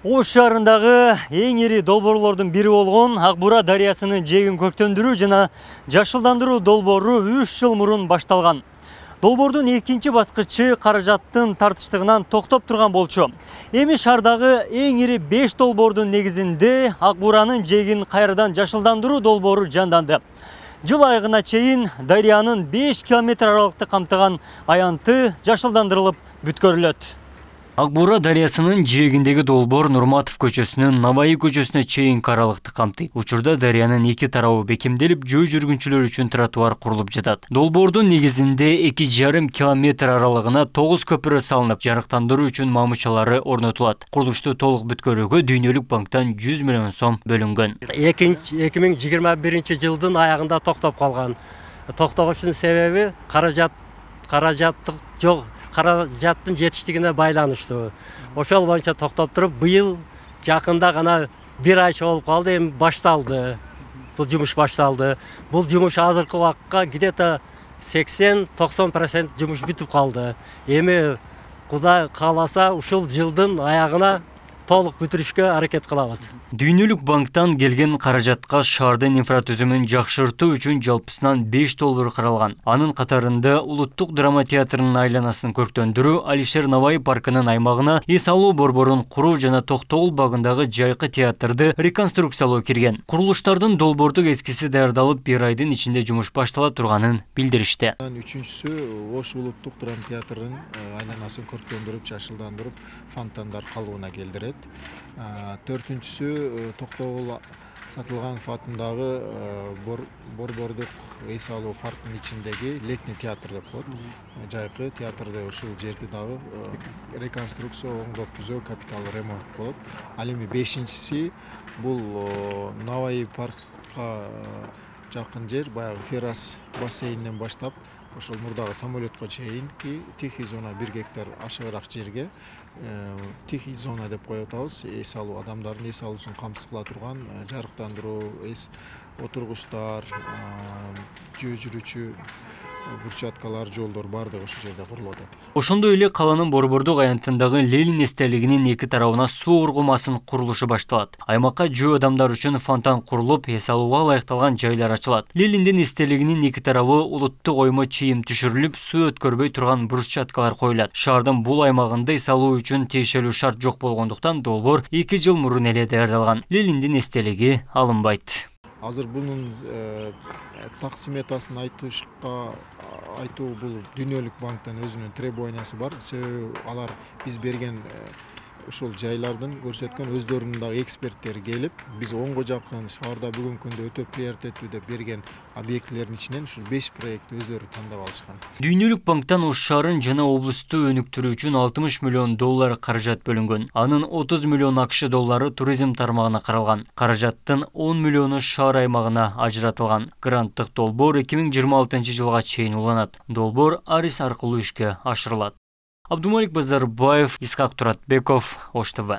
Ош шаарындагы эң ири долбоорлордун бири болгон Ак Бура дарыясынын жээгин көктөндүрүү жана жашылдандыруу долбоору 3 жыл мурун башталган. Долбоордун экинчи баскычы каражаттын тартыштыгынан токтоп турган болчу. Эми шаардагы эң ири 5 долбоордун негизинде Ак Буранын жээгин кайрадан жашылдандыруу долбоору жанданды. Жыл айыгына чейин дарыянын 5 километр аралыкты камтыган аянты жашылдандырылып бүткөрүлөт. Ак Бура дарыясынын жээгиндеги долбоор Нурматов көчөсүнөн Наваи көчөсүнө чейинки аралыкты камтыйт. Учурда дарыянын эки тарабы бекемделип, жөө жүргүнчүлөр үчүн тротуар курулуп жатат. Долбоордун негизинде 2,5 километр аралыгына 9 көпүрө салынып, жарыктандыруу үчүн мамычалары орнотулат. Курулушту толук бүткөрүүгө Дүйнөлүк банктан 100 миллион сом бөлүнгөн. 2021 жылдын аягында токтоп калган. Токтогучунун себеби каражаттык жок. Каражаттын жетиштигине байланыштуу. Ошол боюнча токтоп туруп, быйыл жакында гана 1 ай болуп калды, эми башталды. Бул жумуш башталды. Бул жумуш азыркы убакка где-то 80-90% жумуш бүтүп калды. Эми Кудай кааласа ушул жылдын аягына толук бүтүрүшкө аракет кылабыз. Дүйнөлүк банктан келген каражатка шаардын инфратүзүмүн жакшыртуу үчүн жалпысынан 5 долбоор каралган. Анын катарында Улуттук драма театрынын айланасын көрктөндүрүү, Алишер Наваи паркынын аймагына эс алуу борборун куруу жана Токтогул багындагы жайкы театрды реконструкциялоо кирген. Курулуштардын долбоордук эскиси даярдалып, 1 айдын ичинде жумуш баштала турганын билдиришти. Үчүнчүсү Ош Улуттук драма театрынын айланасын көрктөндүрүп, жашылдандырып, фонтандар калыбына келдирет. Төртүнчүсү Токтогул Сатылганов атындагы борбордук эс алуу парктын ичиндеги летний театр деп коет. Жайкы театрды ушул жерди дагы реконструкция, оңдоп түзөө, капиталдык ремонт болот. Ал эми бешинчиси бул Наваи паркка жакын жер, баягы Ферас бассейнинен баштап, ошол мурдагы самолетко чейинки тихий зона 1 гектар ашыгыраак жерге тихий зона деп коюп атабыз. Эс алуу, адамдардын эс алуусун камсыз кыла турган жарыктандыруу, отургучтар, жөө жүрүүчү бурчаткалар, жолдор бардыгы ошол жерде курулуп атат. Ошондой эле каланын борбордук аянтындагы Ленин эстелигинин эки тарабына суу ургумасынын курулушу башталат. Аймакка жөө адамдар үчүн фонтан курулуп, эс алууга ылайыкталган жайлар ачылат. Лениндин эстелигинин эки тарабы улуттук оймо чийим түшүрүлүп, суу өткөрбөй турган брусчаткалар коюлат. Шаардын бул аймагында эс алуу үчүн тиешелүү шарт жок болгондуктан долбоор 2 жыл мурун эле даярдалган. Лениндин эстелиги алынбайт. Азыр бунун так сметасын айтуу бул Дүйнөлүк банктан өзүнүн требованиясы бар. Себеби алар биз берген ушул жайлардын көрсөткөн өздөрүнүн дагы эксперттери келип, биз оңго жакын шаарда бүгүнкү күндө өтө приоритеттүү деп берген объектилердин ичинен ушул 5 проектти өздөрү тандап алышкан. Дүйнөлүк банктан Ош шаарын жана облусту өнүктүрүү үчүн $60 миллион каражат бөлүнгөн. Анын $30 миллион акш доллары туризм тармагына каралган. Каражаттын 10 миллиону шаар аймагына ажыратылган. Гранттык долбоор 2026 жылга чейин уланат. Долбоор Арис аркылуу ишке ашырылат. Абдумалик Базарбаев, Исхак Туратбеков, Ош ТВ.